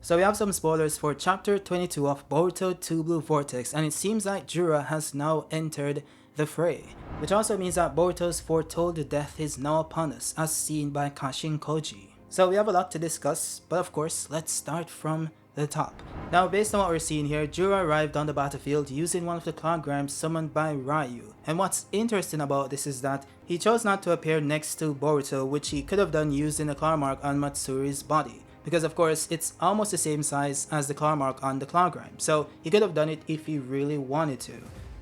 So we have some spoilers for chapter 22 of Boruto Two Blue Vortex, and it seems like Jura has now entered the fray, which also means that Boruto's foretold death is now upon us, as seen by Kashin Koji. So we have a lot to discuss, but of course, let's start from the top. Now, based on what we're seeing here, Jura arrived on the battlefield using one of the clograms summoned by Ryu. And what's interesting about this is that he chose not to appear next to Boruto, which he could have done using the claw mark on Matsuri's body, because of course it's almost the same size as the claw mark on the clogram, so he could have done it if he really wanted to.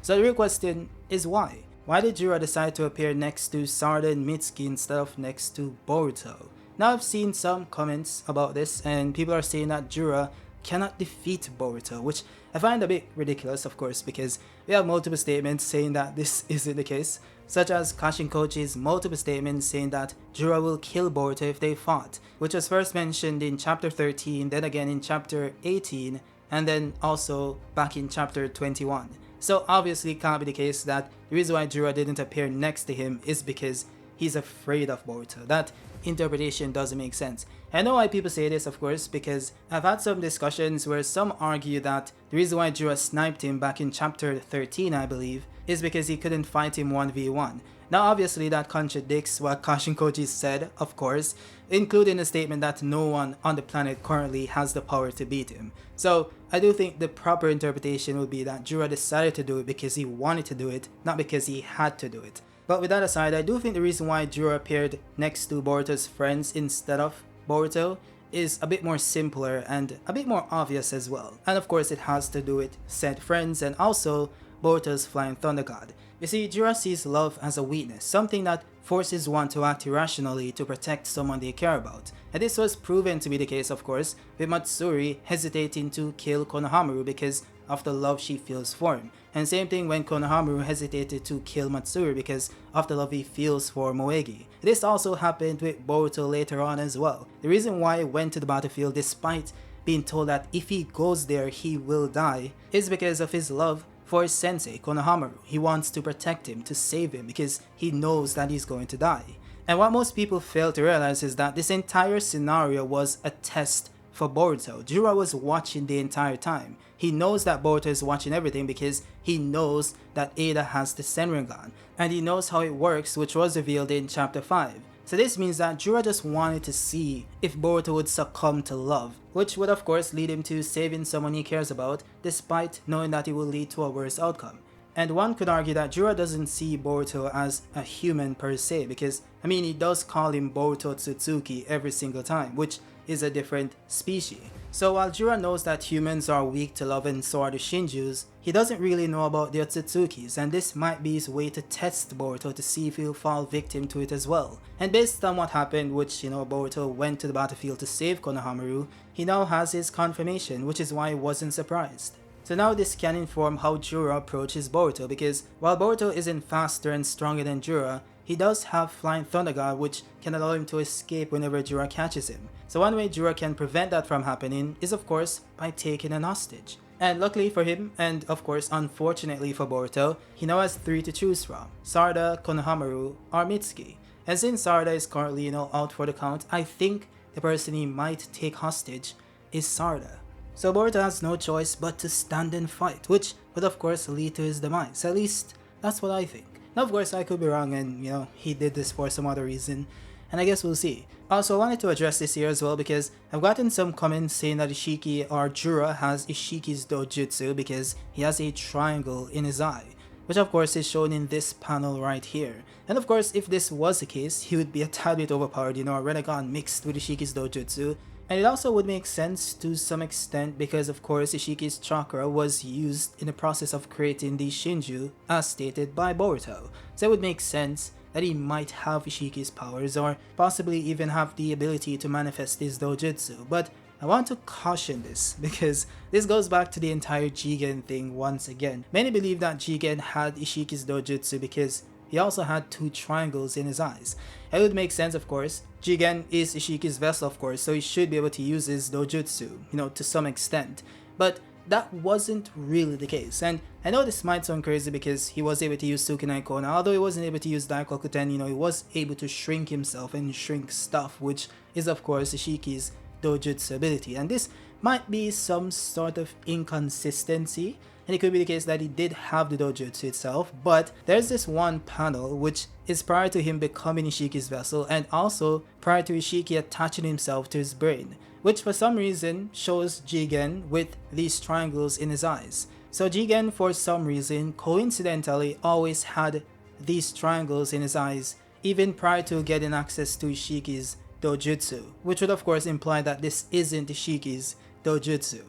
So the real question is why? Why did Jura decide to appear next to Sarada and Mitsuki instead of next to Boruto? Now I've seen some comments about this, and people are saying that Jura cannot defeat Boruto, which I find a bit ridiculous, of course, because we have multiple statements saying that this isn't the case, such as Kashin Kochi's multiple statements saying that Jura will kill Boruto if they fought, which was first mentioned in chapter 13, then again in chapter 18, and then also back in chapter 21. So obviously it can't be the case that the reason why Jura didn't appear next to him is because he's afraid of Boruto. That interpretation doesn't make sense. I know why people say this, of course, because I've had some discussions where some argue that the reason why Jura sniped him back in chapter 13, I believe, is because he couldn't fight him 1v1. Now obviously that contradicts what Kashin Koji said, of course, including the statement that no one on the planet currently has the power to beat him. So I do think the proper interpretation would be that Jura decided to do it because he wanted to do it, not because he had to do it. But with that aside, I do think the reason why Jura appeared next to Boruto's friends instead of Boruto is a bit more simpler and a bit more obvious as well. And of course it has to do with said friends and also Boruto's Flying Thunder God. You see, Jura sees love as a weakness, something that forces one to act irrationally to protect someone they care about. And this was proven to be the case, of course, with Matsuri hesitating to kill Konohamaru because of the love she feels for him. And same thing when Konohamaru hesitated to kill Matsuri because of the love he feels for Moegi. This also happened with Boruto later on as well. The reason why he went to the battlefield despite being told that if he goes there he will die is because of his love for his sensei, Konohamaru. He wants to protect him, to save him, because he knows that he's going to die. And what most people fail to realize is that this entire scenario was a test for Boruto. Jura was watching the entire time. He knows that Boruto is watching everything because he knows that Ada has the Senringan, and he knows how it works, which was revealed in chapter 5. So this means that Jura just wanted to see if Boruto would succumb to love, which would of course lead him to saving someone he cares about, despite knowing that it will lead to a worse outcome. And one could argue that Jura doesn't see Boruto as a human per se, because I mean he does call him Boruto Tsutsuki every single time, which is a different species. So while Jura knows that humans are weak to love and so are the Shinjus, he doesn't really know about the Otsutsuki's, and this might be his way to test Boruto to see if he'll fall victim to it as well. And based on what happened, which Boruto went to the battlefield to save Konohamaru, he now has his confirmation, which is why he wasn't surprised. So now this can inform how Jura approaches Boruto, because while Boruto isn't faster and stronger than Jura, he does have Flying Thunder God, which can allow him to escape whenever Jura catches him. So one way Jura can prevent that from happening is of course by taking an hostage. And luckily for him, and of course unfortunately for Boruto, he now has 3 to choose from: Sarada, Konohamaru, or Mitsuki. And since Sarada is currently out for the count, I think the person he might take hostage is Sarada. So Boruto has no choice but to stand and fight, which would of course lead to his demise. At least that's what I think. Now of course I could be wrong and he did this for some other reason, and I guess we'll see. Also, I wanted to address this here as well because I've gotten some comments saying that Ishiki or Jura has Ishiki's dojutsu because he has a triangle in his eye, which of course is shown in this panel right here. And of course if this was the case, he would be a tad bit overpowered, a Renegon mixed with Ishiki's dojutsu. And it also would make sense to some extent because of course Ishiki's chakra was used in the process of creating the Shinju as stated by Boruto. So it would make sense that he might have Ishiki's powers or possibly even have the ability to manifest his dojutsu. But I want to caution this because this goes back to the entire Jigen thing once again. Many believe that Jigen had Ishiki's dojutsu because he also had 2 triangles in his eyes. It would make sense, of course. Jigen is Ishiki's vessel, of course, so he should be able to use his dojutsu, to some extent. But that wasn't really the case. And I know this might sound crazy because he was able to use Tsukunai Kona. Although he wasn't able to use Daikokuten, he was able to shrink himself and shrink stuff, which is of course Ishiki's dojutsu ability. And this might be some sort of inconsistency. And it could be the case that he did have the dojutsu itself, but there's this one panel which is prior to him becoming Ishiki's vessel and also prior to Ishiki attaching himself to his brain, which for some reason shows Jigen with these triangles in his eyes. So Jigen, for some reason, coincidentally always had these triangles in his eyes even prior to getting access to Ishiki's dojutsu, which would of course imply that this isn't Ishiki's dojutsu.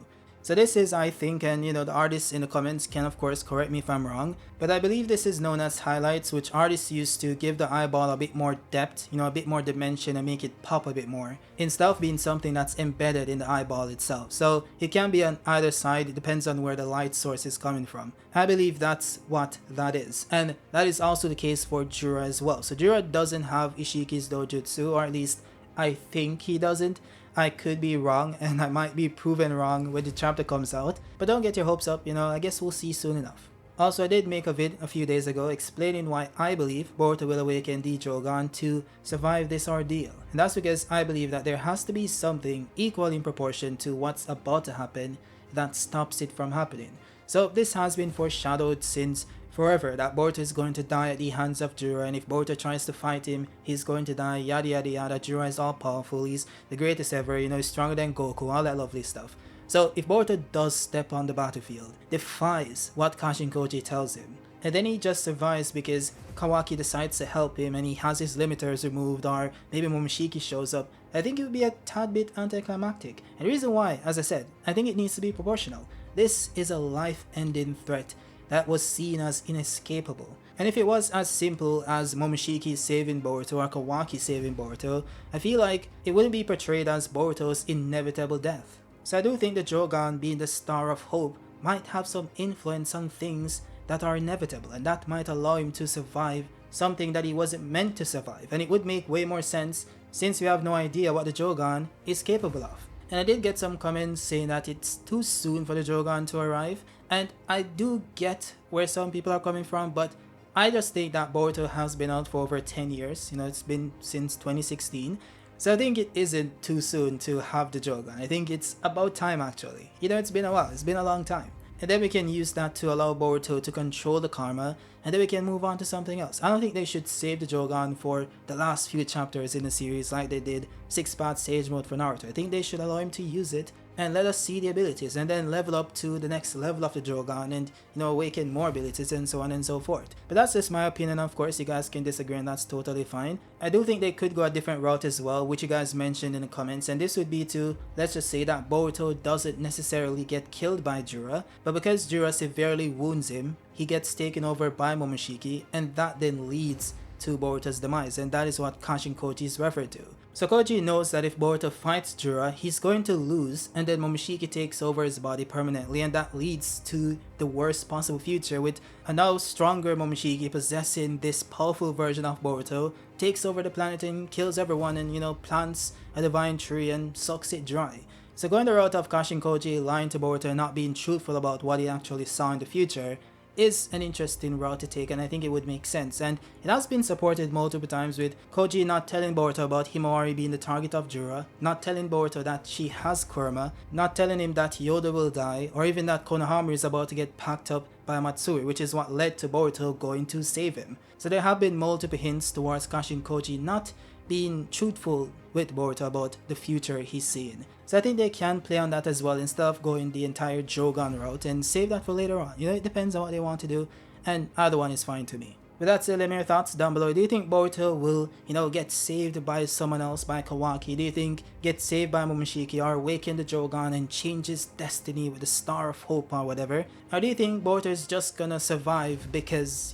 So this is, I think, and the artists in the comments can of course correct me if I'm wrong, but I believe this is known as highlights, which artists use to give the eyeball a bit more depth, a bit more dimension and make it pop a bit more, instead of being something that's embedded in the eyeball itself. So it can be on either side, it depends on where the light source is coming from. I believe that's what that is, and that is also the case for Jura as well. So Jura doesn't have Ishiki's dojutsu, or at least I think he doesn't. I could be wrong, and I might be proven wrong when the chapter comes out, but don't get your hopes up, I guess we'll see soon enough. Also, I did make a vid a few days ago explaining why I believe Boruto will awaken the Jogan to survive this ordeal, and that's because I believe that there has to be something equal in proportion to what's about to happen that stops it from happening. So this has been foreshadowed since forever, that Boruto is going to die at the hands of Jura, and if Boruto tries to fight him, he's going to die, yada yada yada. Jura is all powerful, he's the greatest ever, he's stronger than Goku, all that lovely stuff. So if Boruto does step on the battlefield, defies what Kashin Koji tells him, and then he just survives because Kawaki decides to help him and he has his limiters removed, or maybe Momoshiki shows up, I think it would be a tad bit anticlimactic. And the reason why, as I said, I think it needs to be proportional. This is a life-ending threat that was seen as inescapable. And if it was as simple as Momoshiki saving Boruto or Kawaki saving Boruto, I feel like it wouldn't be portrayed as Boruto's inevitable death. So I do think the Jogan, being the star of hope, might have some influence on things that are inevitable, and that might allow him to survive something that he wasn't meant to survive. And it would make way more sense since we have no idea what the Jogan is capable of. And I did get some comments saying that it's too soon for the Jogan to arrive, and I do get where some people are coming from, but I just think that Boruto has been out for over 10 years, it's been since 2016, so I think it isn't too soon to have the Jogan. I think it's about time actually. It's been a while, it's been a long time. And then we can use that to allow Boruto to control the karma, and then we can move on to something else. I don't think they should save the Jogan for the last few chapters in the series like they did 6-part stage mode for Naruto. I think they should allow him to use it and let us see the abilities, and then level up to the next level of the Jogan and awaken more abilities and so on and so forth. But that's just my opinion. Of course you guys can disagree, and that's totally fine. I do think they could go a different route as well, which you guys mentioned in the comments, and this would be to, let's just say that Boruto doesn't necessarily get killed by Jura, but because Jura severely wounds him, he gets taken over by Momoshiki, and that then leads to Boruto's demise, and that is what Kashin Koji is referred to. So Koji knows that if Boruto fights Jura, he's going to lose, and then Momoshiki takes over his body permanently, and that leads to the worst possible future, with a now stronger Momoshiki possessing this powerful version of Boruto, takes over the planet and kills everyone, and plants a divine tree and sucks it dry. So going the route of Kashin Koji lying to Boruto and not being truthful about what he actually saw in the future is an interesting route to take, and I think it would make sense, and it has been supported multiple times, with Koji not telling Boruto about Himawari being the target of Jura, not telling Boruto that she has Kurama, not telling him that Yoda will die, or even that Konohamaru is about to get packed up by Matsuri, which is what led to Boruto going to save him. So there have been multiple hints towards Kashin Koji not being truthful with Boruto about the future he's seeing. So I think they can play on that as well, instead of going the entire Jogan route, and save that for later on. It depends on what they want to do, and either one is fine to me. With that said, let me know your thoughts down below. Do you think Boruto will, get saved by someone else, by Kawaki? Do you think get saved by Momoshiki, or awaken the Jogan and change his destiny with the Star of Hope or whatever? Or do you think Boruto is just gonna survive because,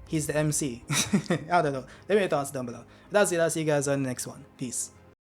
he's the MC? I don't know. Let me know your thoughts down below. That's it. I'll see you guys on the next one. Peace.